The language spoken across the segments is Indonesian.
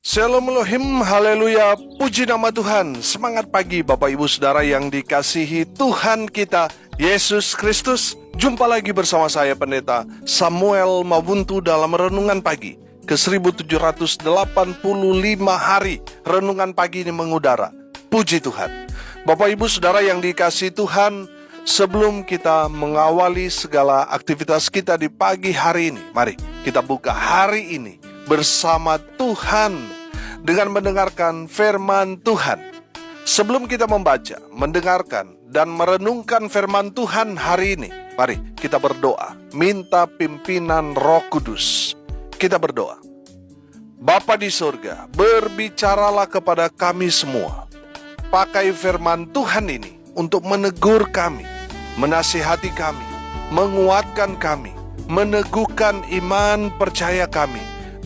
Shalom Elohim, haleluya, puji nama Tuhan. Semangat pagi Bapak Ibu Saudara yang dikasihi Tuhan kita, Yesus Kristus. Jumpa lagi bersama saya Pendeta Samuel Mabuntu dalam Renungan Pagi ke 1785 hari. Renungan pagi ini mengudara. Puji Tuhan. Bapak Ibu Saudara yang dikasihi Tuhan, sebelum kita mengawali segala aktivitas kita di pagi hari ini, mari kita buka hari ini bersama Tuhan dengan mendengarkan firman Tuhan. Sebelum kita membaca, mendengarkan, dan merenungkan firman Tuhan hari ini, mari kita berdoa, minta pimpinan Roh Kudus. Kita berdoa. Bapa di surga, berbicaralah kepada kami semua. Pakai firman Tuhan ini untuk menegur kami, menasihati kami, menguatkan kami, meneguhkan iman percaya kami,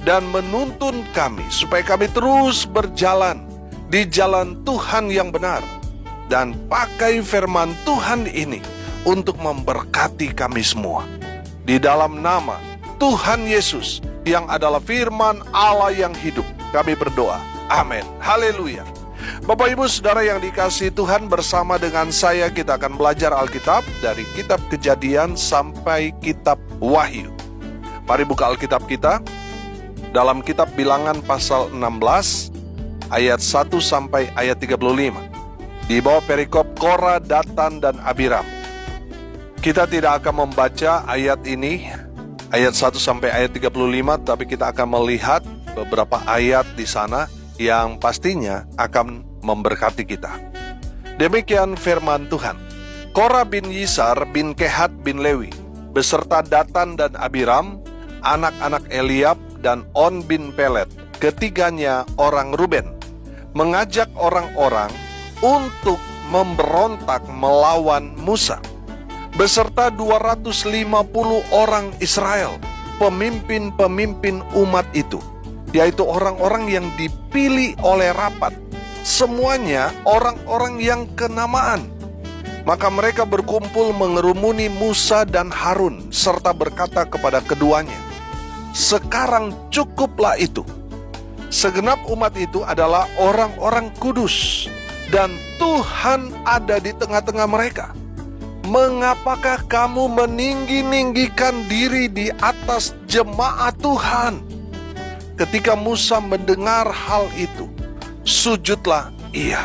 dan menuntun kami supaya kami terus berjalan di jalan Tuhan yang benar. Dan pakai firman Tuhan ini untuk memberkati kami semua. Di dalam nama Tuhan Yesus yang adalah firman Allah yang hidup, kami berdoa. Amin. Haleluya. Bapak Ibu Saudara yang dikasihi Tuhan, bersama dengan saya kita akan belajar Alkitab dari kitab Kejadian sampai kitab Wahyu. Mari buka Alkitab kita dalam kitab Bilangan pasal 16 ayat 1 sampai ayat 35. Di bawah perikop Korah, Datan, dan Abiram. Kita tidak akan membaca ayat ini, ayat 1 sampai ayat 35, tapi kita akan melihat beberapa ayat di sana yang pastinya akan memberkati kita. Demikian firman Tuhan. Korah bin Yisar bin Kehat bin Lewi beserta Datan dan Abiram, anak-anak Eliab dan On bin Pelet, ketiganya orang Ruben, mengajak orang-orang untuk memberontak melawan Musa, beserta 250 orang Israel, pemimpin-pemimpin umat itu, yaitu orang-orang yang dipilih oleh rapat, semuanya orang-orang yang kenamaan. Maka mereka berkumpul mengerumuni Musa dan Harun, serta berkata kepada keduanya, "Sekarang cukuplah itu. Segenap umat itu adalah orang-orang kudus, dan Tuhan ada di tengah-tengah mereka. Mengapakah kamu meninggi-ninggikan diri di atas jemaat Tuhan?" Ketika Musa mendengar hal itu, sujudlah ia.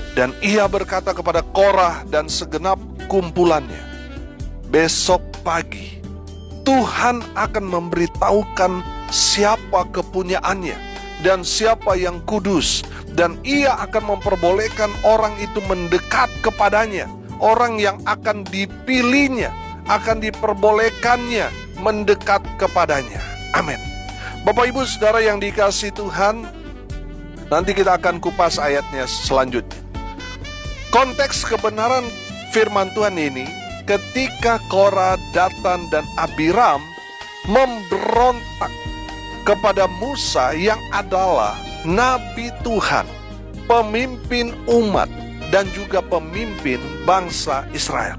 Dan ia berkata kepada Korah dan segenap kumpulannya, "Besok pagi Tuhan akan memberitahukan siapa kepunyaannya dan siapa yang kudus, dan ia akan memperbolehkan orang itu mendekat kepadanya. Orang yang akan dipilihnya akan diperbolehkannya mendekat kepadanya." Amin. Bapak Ibu Saudara yang dikasihi Tuhan, nanti kita akan kupas ayatnya selanjutnya. Konteks kebenaran firman Tuhan ini, ketika Korah, Datan, dan Abiram memberontak kepada Musa yang adalah Nabi Tuhan, pemimpin umat, dan juga pemimpin bangsa Israel.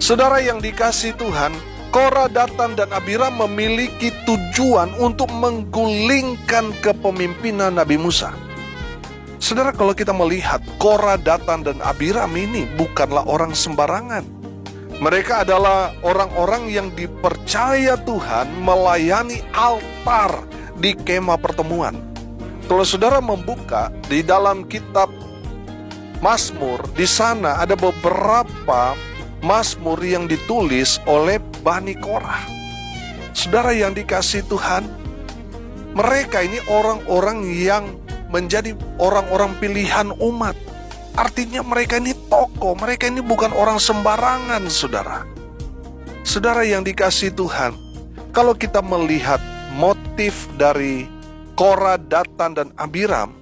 Saudara yang dikasihi Tuhan, Korah, Datan, dan Abiram memiliki tujuan untuk menggulingkan kepemimpinan Nabi Musa. Saudara, kalau kita melihat Korah, Datan, dan Abiram ini bukanlah orang sembarangan. Mereka adalah orang-orang yang dipercaya Tuhan melayani altar di kemah pertemuan. Kalau saudara membuka di dalam kitab Mazmur, di sana ada beberapa Mazmur yang ditulis oleh Bani Korah. Saudara yang dikasihi Tuhan, mereka ini orang-orang yang menjadi orang-orang pilihan umat. Artinya mereka ini tokoh, mereka ini bukan orang sembarangan, saudara. Saudara yang dikasihi Tuhan, kalau kita melihat motif dari Korah, Datan, dan Abiram,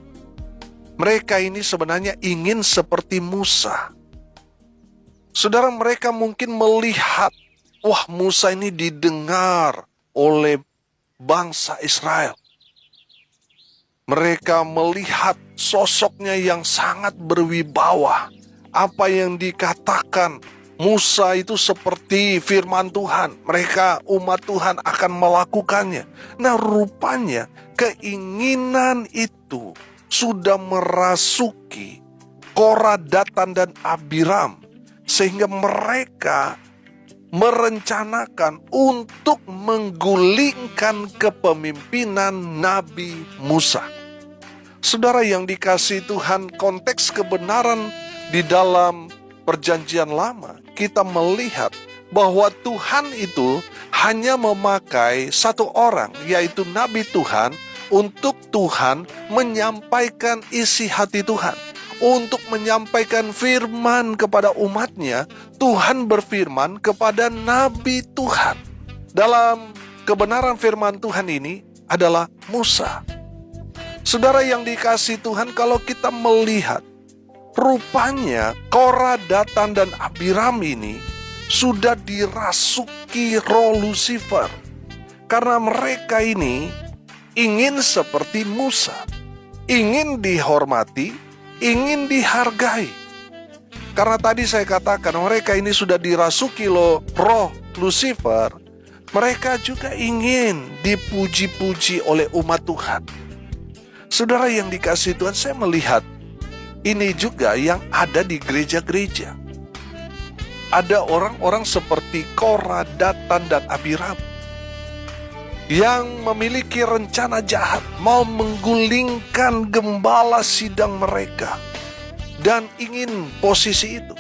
mereka ini sebenarnya ingin seperti Musa. Saudara, mereka mungkin melihat, wah, Musa ini didengar oleh bangsa Israel. Mereka melihat sosoknya yang sangat berwibawa. Apa yang dikatakan Musa itu seperti firman Tuhan. Mereka umat Tuhan akan melakukannya. Nah, rupanya keinginan itu sudah merasuki Korah, Datan, dan Abiram. Sehingga mereka merencanakan untuk menggulingkan kepemimpinan Nabi Musa. Saudara yang dikasihi Tuhan, konteks kebenaran di dalam Perjanjian Lama, kita melihat bahwa Tuhan itu hanya memakai satu orang, yaitu Nabi Tuhan, untuk Tuhan menyampaikan isi hati Tuhan. Untuk menyampaikan firman kepada umatnya, Tuhan berfirman kepada Nabi Tuhan. Dalam kebenaran firman Tuhan ini adalah Musa. Saudara yang dikasihi Tuhan, kalau kita melihat, rupanya Korah, Datan, dan Abiram ini sudah dirasuki roh Lucifer. Karena mereka ini ingin seperti Musa, ingin dihormati, ingin dihargai. Karena tadi saya katakan mereka ini sudah dirasuki roh Lucifer. Mereka juga ingin dipuji-puji oleh umat Tuhan. Saudara yang dikasihi Tuhan, saya melihat ini juga yang ada di gereja-gereja. Ada orang-orang seperti Korah, Datan, dan Abiram yang memiliki rencana jahat, mau menggulingkan gembala sidang mereka dan ingin posisi itu.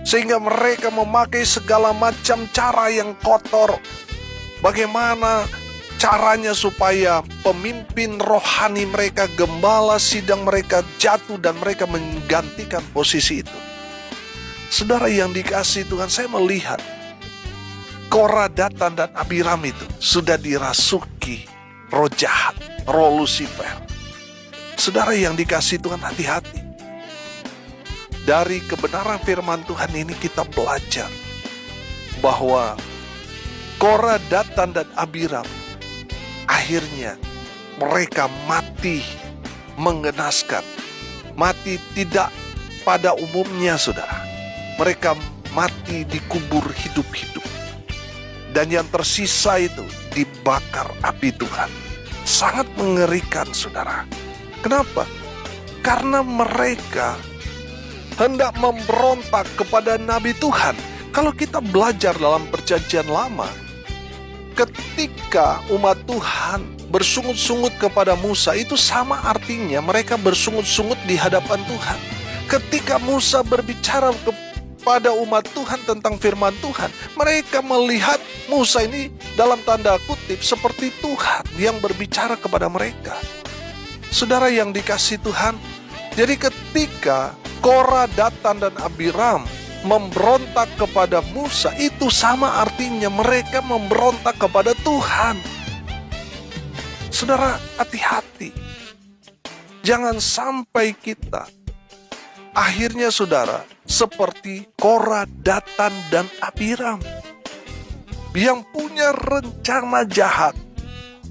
Sehingga mereka memakai segala macam cara yang kotor. Bagaimana caranya supaya pemimpin rohani mereka, gembala sidang mereka jatuh dan mereka menggantikan posisi itu. Saudara yang dikasihi Tuhan, saya melihat Korah, Datan, dan Abiram itu sudah dirasuki roh jahat, roh Lucifer. Saudara yang dikasihi Tuhan, hati-hati. Dari kebenaran firman Tuhan ini kita belajar bahwa Korah, Datan, dan Abiram akhirnya mereka mati mengenaskan. Mati tidak pada umumnya, saudara. Mereka mati dikubur hidup-hidup. Dan yang tersisa itu dibakar api Tuhan. Sangat mengerikan, saudara. Kenapa? Karena mereka hendak memberontak kepada Nabi Tuhan. Kalau kita belajar dalam Perjanjian Lama, ketika umat Tuhan bersungut-sungut kepada Musa, itu sama artinya mereka bersungut-sungut di hadapan Tuhan. Ketika Musa berbicara kepada umat Tuhan tentang firman Tuhan, mereka melihat Musa ini dalam tanda kutip seperti Tuhan yang berbicara kepada mereka. Saudara yang dikasihi Tuhan, jadi ketika Korah, Datan, dan Abiram memberontak kepada Musa, itu sama artinya mereka memberontak kepada Tuhan. Saudara, hati-hati. Jangan sampai kita akhirnya, saudara, seperti Korah, Datan, dan Abiram yang punya rencana jahat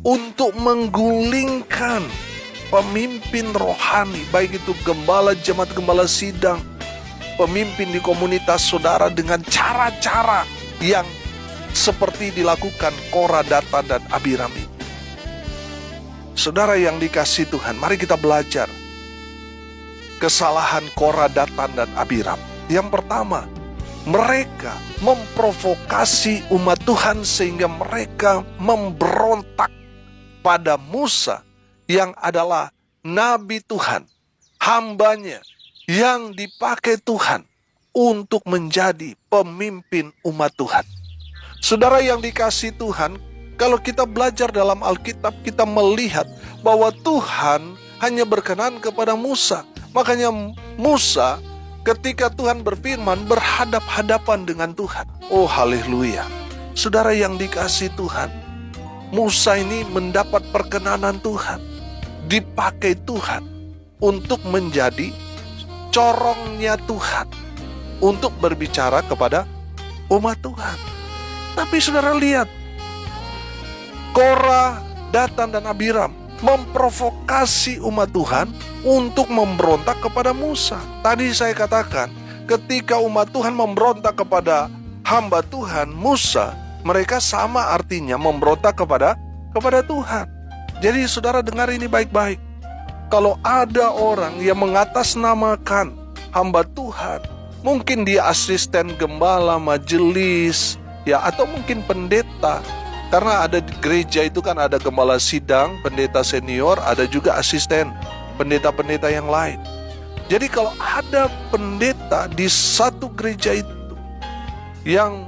untuk menggulingkan pemimpin rohani, baik itu gembala, jemaat gembala sidang, pemimpin di komunitas saudara, dengan cara-cara yang seperti dilakukan Korah, Datan, dan Abiram ini. Saudara yang dikasihi Tuhan, mari kita belajar kesalahan Korah, Datan, dan Abiram. Yang pertama, mereka memprovokasi umat Tuhan sehingga mereka memberontak pada Musa yang adalah Nabi Tuhan, hambanya yang dipakai Tuhan untuk menjadi pemimpin umat Tuhan. Saudara yang dikasihi Tuhan, kalau kita belajar dalam Alkitab, kita melihat bahwa Tuhan hanya berkenan kepada Musa. Makanya Musa ketika Tuhan berfirman berhadap-hadapan dengan Tuhan. Oh haleluya. Saudara yang dikasihi Tuhan, Musa ini mendapat perkenanan Tuhan, dipakai Tuhan untuk menjadi corongnya Tuhan, untuk berbicara kepada umat Tuhan. Tapi saudara lihat, Korah, Datan, dan Abiram memprovokasi umat Tuhan untuk memberontak kepada Musa. Tadi saya katakan, ketika umat Tuhan memberontak kepada hamba Tuhan, Musa, mereka sama artinya memberontak kepada Tuhan. Jadi saudara dengar ini baik-baik. Kalau ada orang yang mengatasnamakan hamba Tuhan, mungkin dia asisten gembala, majelis, ya, atau mungkin pendeta. Karena ada di gereja itu kan ada gembala sidang, pendeta senior, ada juga asisten, pendeta-pendeta yang lain. Jadi kalau ada pendeta di satu gereja itu yang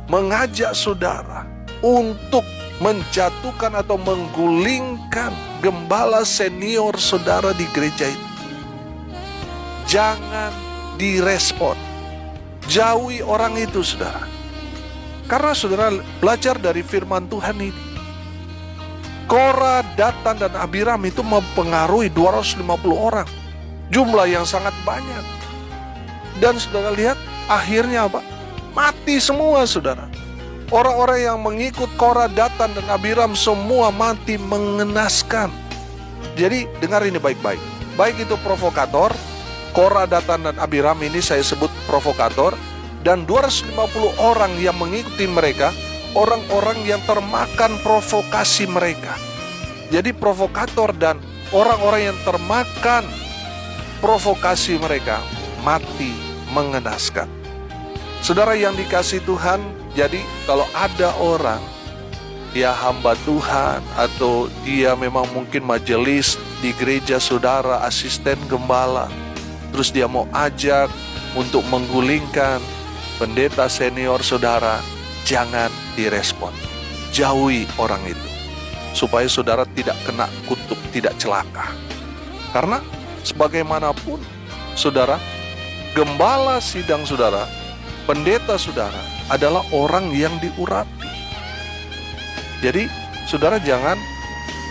mengajak saudara untuk menjatuhkan atau menggulingkan gembala senior saudara di gereja itu, jangan direspon. Jauhi orang itu, saudara. Karena saudara belajar dari firman Tuhan ini, Korah, Datan, dan Abiram itu mempengaruhi 250 orang. Jumlah yang sangat banyak. Dan saudara lihat akhirnya apa? Mati semua, saudara. Orang-orang yang mengikut Korah, Datan, dan Abiram semua mati mengenaskan. Jadi dengar ini baik-baik. Baik itu provokator, Korah, Datan, dan Abiram ini saya sebut provokator, dan 250 orang yang mengikuti mereka, orang-orang yang termakan provokasi mereka. Jadi provokator dan orang-orang yang termakan provokasi mereka mati mengenaskan. Saudara yang dikasihi Tuhan, jadi kalau ada orang, ya hamba Tuhan, atau dia memang mungkin majelis di gereja saudara, asisten gembala, terus dia mau ajak untuk menggulingkan pendeta senior saudara, jangan direspon. Jauhi orang itu, supaya saudara tidak kena kutuk, tidak celaka. Karena sebagaimanapun, saudara, gembala sidang saudara, pendeta saudara adalah orang yang diurapi. Jadi, saudara jangan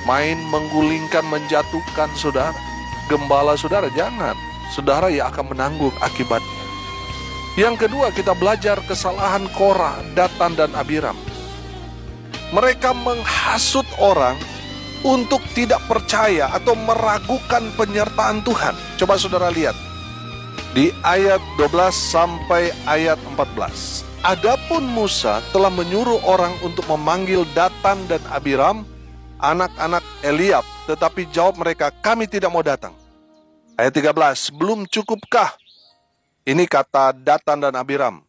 main menggulingkan, menjatuhkan saudara. Gembala saudara, jangan. Saudara yang akan menanggung akibatnya. Yang kedua, kita belajar kesalahan Korah, Datan, dan Abiram. Mereka menghasut orang untuk tidak percaya atau meragukan penyertaan Tuhan. Coba saudara lihat di ayat 12 sampai ayat 14. Adapun Musa telah menyuruh orang untuk memanggil Datan dan Abiram, anak-anak Eliab, tetapi jawab mereka, kami tidak mau datang. Ayat 13, belum cukupkah? Ini kata Datan dan Abiram.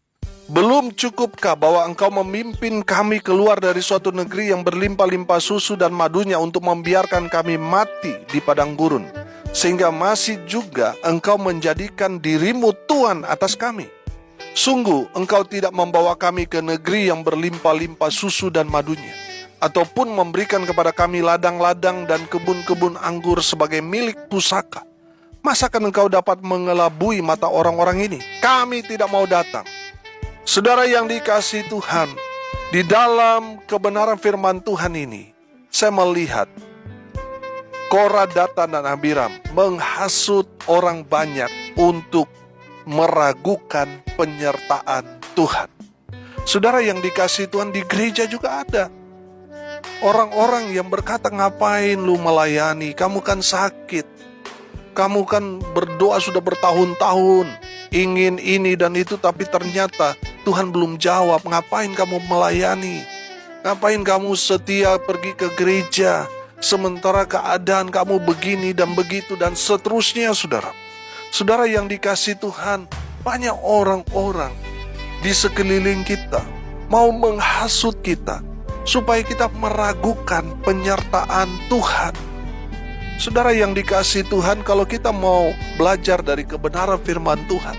Belum cukupkah bahwa engkau memimpin kami keluar dari suatu negeri yang berlimpah-limpah susu dan madunya untuk membiarkan kami mati di padang gurun, sehingga masih juga engkau menjadikan dirimu Tuhan atas kami. Sungguh engkau tidak membawa kami ke negeri yang berlimpah-limpah susu dan madunya, ataupun memberikan kepada kami ladang-ladang dan kebun-kebun anggur sebagai milik pusaka. Masakan engkau dapat mengelabui mata orang-orang ini? Kami tidak mau datang. Saudara yang dikasihi Tuhan, di dalam kebenaran firman Tuhan ini, saya melihat Korah, Datan, dan Abiram menghasut orang banyak untuk meragukan penyertaan Tuhan. Saudara yang dikasihi Tuhan, di gereja juga ada orang-orang yang berkata, ngapain lu melayani, kamu kan sakit, kamu kan berdoa sudah bertahun-tahun, ingin ini dan itu, tapi ternyata Tuhan belum jawab. Ngapain kamu melayani? Ngapain kamu setia pergi ke gereja, sementara keadaan kamu begini dan begitu dan seterusnya, saudara. Saudara yang dikasihi Tuhan, banyak orang-orang di sekeliling kita mau menghasut kita supaya kita meragukan penyertaan Tuhan. Saudara yang dikasihi Tuhan, kalau kita mau belajar dari kebenaran firman Tuhan,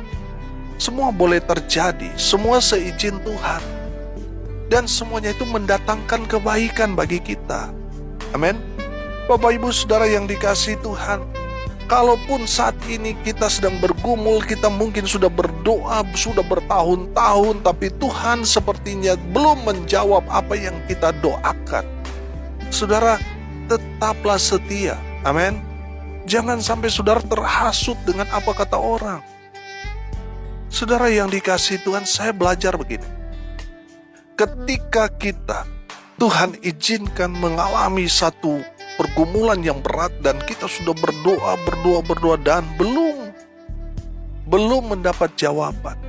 semua boleh terjadi, semua seizin Tuhan, dan semuanya itu mendatangkan kebaikan bagi kita. Amin. Bapak Ibu Saudara yang dikasihi Tuhan, kalaupun saat ini kita sedang bergumul, kita mungkin sudah berdoa, sudah bertahun-tahun, tapi Tuhan sepertinya belum menjawab apa yang kita doakan. Saudara, tetaplah setia. Amin. Jangan sampai saudara terhasut dengan apa kata orang. Saudara yang dikasihi Tuhan, saya belajar begini. Ketika kita, Tuhan izinkan mengalami satu pergumulan yang berat dan kita sudah berdoa dan belum belum mendapat jawaban,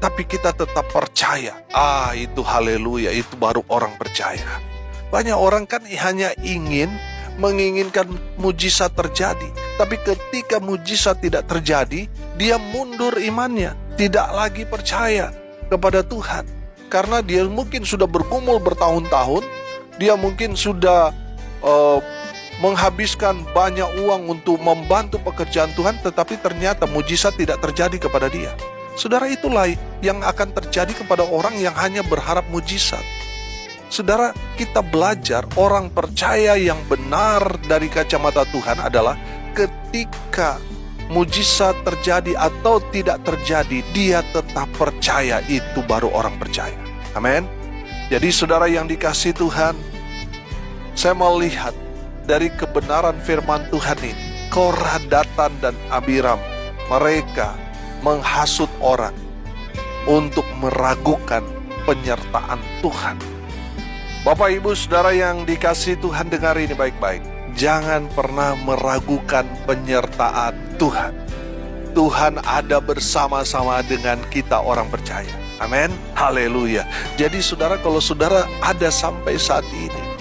tapi kita tetap percaya. Itu haleluya, itu baru orang percaya. Banyak orang kan hanya menginginkan mujizat terjadi, tapi ketika mujizat tidak terjadi, dia mundur imannya, tidak lagi percaya kepada Tuhan. Karena dia mungkin sudah bergumul bertahun-tahun, dia mungkin sudah menghabiskan banyak uang untuk membantu pekerjaan Tuhan, tetapi ternyata mujizat tidak terjadi kepada dia. Saudara, itulah yang akan terjadi kepada orang yang hanya berharap mujizat. Saudara, kita belajar orang percaya yang benar dari kacamata Tuhan adalah ketika mujizat terjadi atau tidak terjadi, dia tetap percaya. Itu baru orang percaya. Amin. Jadi saudara yang dikasihi Tuhan, saya melihat dari kebenaran firman Tuhan ini, Korah, Datan, dan Abiram, mereka menghasut orang untuk meragukan penyertaan Tuhan. Bapak, Ibu, Saudara yang dikasihi Tuhan, dengar ini baik-baik. Jangan pernah meragukan penyertaan Tuhan. Tuhan ada bersama-sama dengan kita orang percaya. Amin. Haleluya. Jadi saudara, kalau saudara ada sampai saat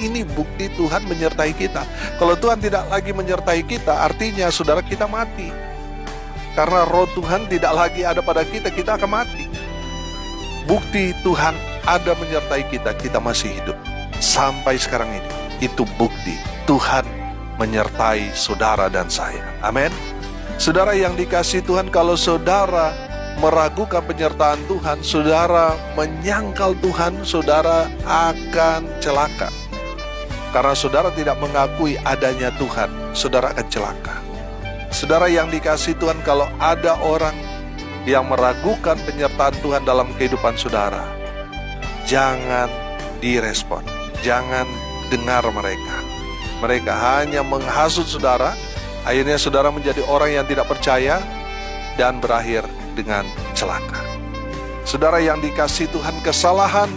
ini bukti Tuhan menyertai kita. Kalau Tuhan tidak lagi menyertai kita, artinya saudara, kita mati. Karena roh Tuhan tidak lagi ada pada kita, kita akan mati. Bukti Tuhan ada menyertai kita, kita masih hidup. Sampai sekarang ini, itu bukti Tuhan menyertai saudara dan saya. Amin. Saudara yang dikasihi Tuhan, kalau saudara meragukan penyertaan Tuhan, saudara menyangkal Tuhan, saudara akan celaka. Karena saudara tidak mengakui adanya Tuhan, saudara akan celaka. Saudara yang dikasihi Tuhan, kalau ada orang yang meragukan penyertaan Tuhan dalam kehidupan saudara, jangan direspon, jangan dengar mereka. Mereka hanya menghasut saudara, akhirnya saudara menjadi orang yang tidak percaya dan berakhir dengan celaka. Saudara yang dikasihi Tuhan, kesalahan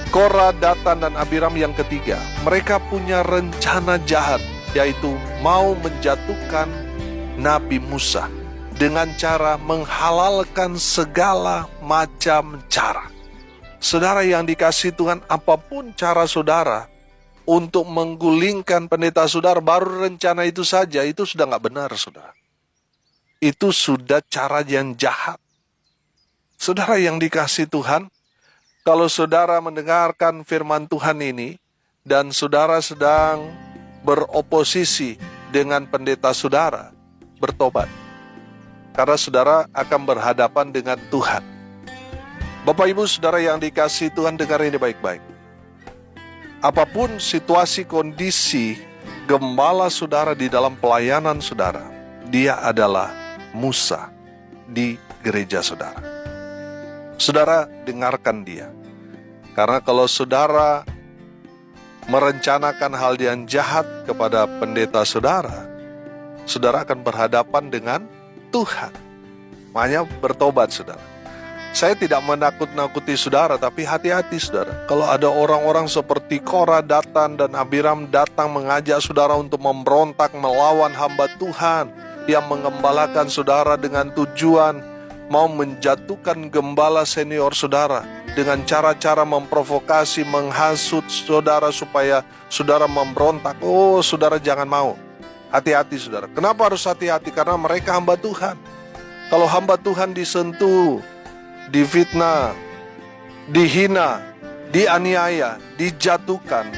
Korah, Datan, dan Abiram yang ketiga, mereka punya rencana jahat, yaitu mau menjatuhkan Nabi Musa dengan cara menghalalkan segala macam cara. Saudara yang dikasihi Tuhan, apapun cara saudara untuk menggulingkan pendeta saudara, baru rencana itu saja, itu sudah nggak benar, saudara. Itu sudah cara yang jahat. Saudara yang dikasihi Tuhan, kalau saudara mendengarkan firman Tuhan ini, dan saudara sedang beroposisi dengan pendeta saudara, bertobat. Karena saudara akan berhadapan dengan Tuhan. Bapak, Ibu, Saudara yang dikasihi Tuhan, dengar ini baik-baik. Apapun situasi kondisi gembala saudara di dalam pelayanan saudara, dia adalah Musa di gereja saudara. Saudara, dengarkan dia. Karena kalau saudara merencanakan hal yang jahat kepada pendeta saudara, saudara akan berhadapan dengan Tuhan. Makanya bertobat saudara. Saya tidak menakut-nakuti saudara, tapi hati-hati saudara. Kalau ada orang-orang seperti Korah, Datan, dan Abiram datang mengajak saudara untuk memberontak melawan hamba Tuhan yang mengembalakan saudara dengan tujuan mau menjatuhkan gembala senior saudara dengan cara-cara memprovokasi, menghasut saudara supaya saudara memberontak. Oh, saudara jangan mau. Hati-hati saudara. Kenapa harus hati-hati? Karena mereka hamba Tuhan. Kalau hamba Tuhan disentuh, difitnah, dihina, dianiaya, dijatuhkan,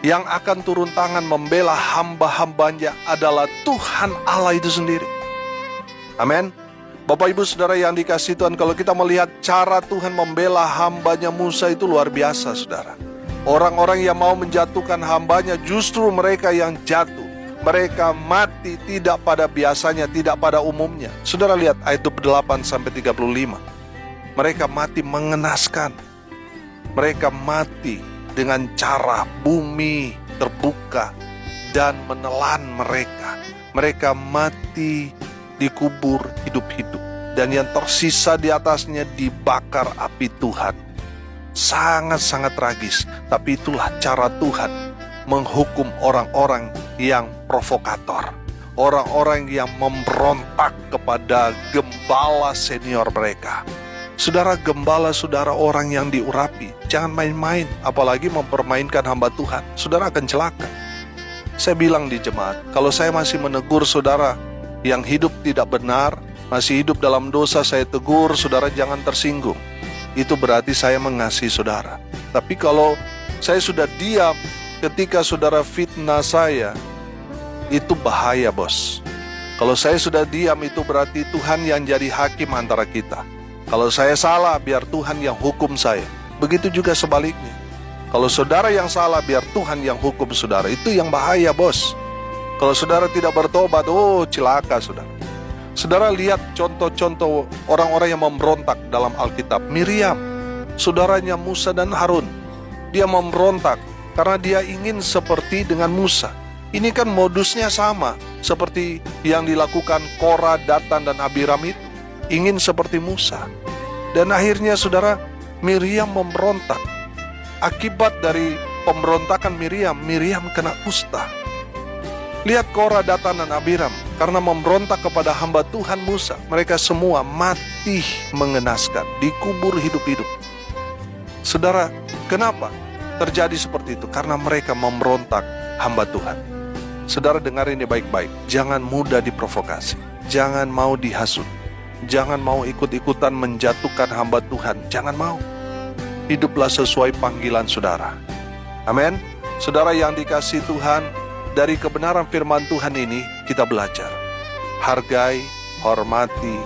yang akan turun tangan membela hamba-hambanya adalah Tuhan Allah itu sendiri. Amin. Bapak, Ibu, Saudara yang dikasihi Tuhan, kalau kita melihat cara Tuhan membela hambanya Musa itu luar biasa saudara. Orang-orang yang mau menjatuhkan hambanya justru mereka yang jatuh. Mereka mati tidak pada biasanya, tidak pada umumnya. Saudara lihat ayat 28-35. Mereka mati mengenaskan. Mereka mati dengan cara bumi terbuka dan menelan mereka. Mereka mati dikubur hidup-hidup. Dan yang tersisa di atasnya dibakar api Tuhan. Sangat-sangat tragis. Tapi itulah cara Tuhan menghukum orang-orang yang provokator. orang-orang yang memberontak kepada gembala senior mereka. Saudara, gembala saudara orang yang diurapi. Jangan main-main, apalagi mempermainkan hamba Tuhan. Saudara akan celaka. Saya bilang di jemaat, kalau saya masih menegur saudara yang hidup tidak benar, masih hidup dalam dosa, saya tegur, saudara jangan tersinggung. Itu berarti saya mengasihi saudara. Tapi kalau saya sudah diam ketika saudara fitnah saya, itu bahaya, bos. Kalau saya sudah diam, itu berarti Tuhan yang jadi hakim antara kita. Kalau saya salah, biar Tuhan yang hukum saya. Begitu juga sebaliknya. Kalau saudara yang salah, biar Tuhan yang hukum saudara. Itu yang bahaya, bos. Kalau saudara tidak bertobat, celaka saudara. Saudara lihat contoh-contoh orang-orang yang memberontak dalam Alkitab. Miriam, saudaranya Musa dan Harun. Dia memberontak karena dia ingin seperti dengan Musa. Ini kan modusnya sama seperti yang dilakukan Korah, Datan, dan Abiram itu. Ingin seperti Musa. Dan akhirnya saudara, Miriam memberontak. Akibat dari pemberontakan Miriam kena kusta. Lihat Korah, Datan, dan Abiram. Karena memberontak kepada hamba Tuhan Musa, mereka semua mati mengenaskan, dikubur hidup-hidup. Saudara, kenapa terjadi seperti itu? Karena mereka memberontak hamba Tuhan. Saudara dengar ini baik-baik. Jangan mudah diprovokasi. Jangan mau dihasut. Jangan mau ikut-ikutan menjatuhkan hamba Tuhan. Jangan mau. Hiduplah sesuai panggilan saudara. Amin. Saudara yang dikasihi Tuhan, dari kebenaran firman Tuhan ini kita belajar. Hargai, hormati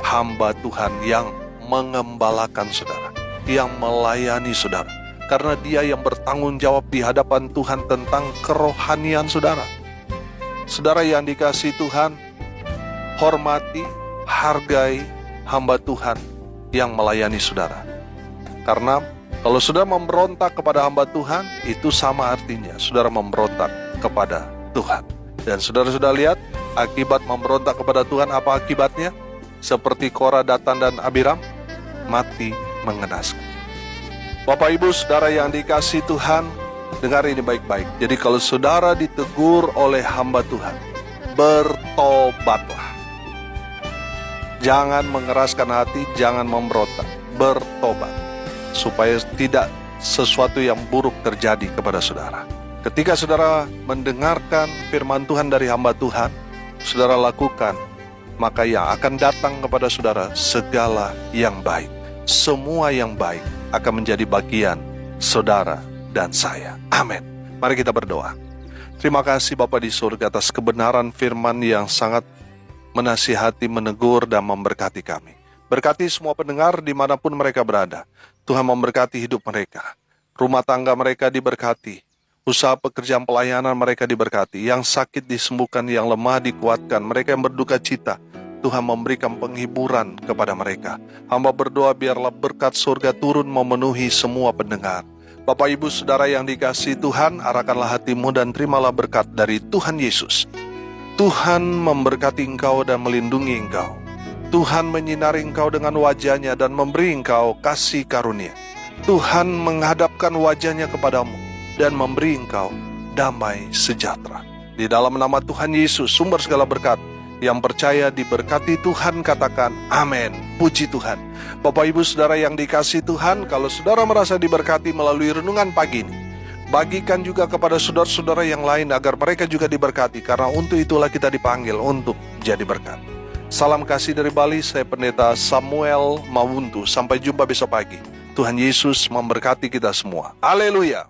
hamba Tuhan yang mengembalakan saudara, yang melayani saudara. Karena dia yang bertanggung jawab di hadapan Tuhan tentang kerohanian saudara. Saudara yang dikasihi Tuhan, hormati, hargai hamba Tuhan yang melayani saudara. Karena kalau saudara memberontak kepada hamba Tuhan, itu sama artinya saudara memberontak kepada Tuhan. Dan saudara sudah lihat akibat memberontak kepada Tuhan, apa akibatnya? Seperti Korah, Datan, dan Abiram, mati mengenaskan. Bapak Ibu saudara yang dikasihi Tuhan, dengar ini baik-baik. Jadi kalau saudara ditegur oleh hamba Tuhan, bertobatlah. Jangan mengeraskan hati, jangan memberontak, bertobat. Supaya tidak sesuatu yang buruk terjadi kepada saudara. Ketika saudara mendengarkan firman Tuhan dari hamba Tuhan, saudara lakukan, maka yang akan datang kepada saudara segala yang baik. Semua yang baik akan menjadi bagian saudara dan saya. Amin. Mari kita berdoa. Terima kasih Bapa di surga atas kebenaran firman yang sangat menasihati, menegur, dan memberkati kami. Berkati semua pendengar dimanapun mereka berada. Tuhan memberkati hidup mereka. Rumah tangga mereka diberkati. Usaha pekerjaan pelayanan mereka diberkati. Yang sakit disembuhkan, yang lemah dikuatkan. Mereka yang berduka cita, Tuhan memberikan penghiburan kepada mereka. Hamba berdoa biarlah berkat surga turun memenuhi semua pendengar. Bapak Ibu Saudara yang dikasihi Tuhan, arahkanlah hatimu dan terimalah berkat dari Tuhan Yesus. Tuhan memberkati engkau dan melindungi engkau. Tuhan menyinari engkau dengan wajahnya dan memberi engkau kasih karunia. Tuhan menghadapkan wajahnya kepadamu dan memberi engkau damai sejahtera. Di dalam nama Tuhan Yesus, sumber segala berkat, yang percaya diberkati Tuhan katakan amin. Puji Tuhan. Bapak Ibu Saudara yang dikasihi Tuhan, kalau saudara merasa diberkati melalui renungan pagi ini, bagikan juga kepada saudara-saudara yang lain agar mereka juga diberkati, karena untuk itulah kita dipanggil untuk jadi berkat. Salam kasih dari Bali, saya Pendeta Samuel Mawuntu. Sampai jumpa besok pagi. Tuhan Yesus memberkati kita semua. Haleluya.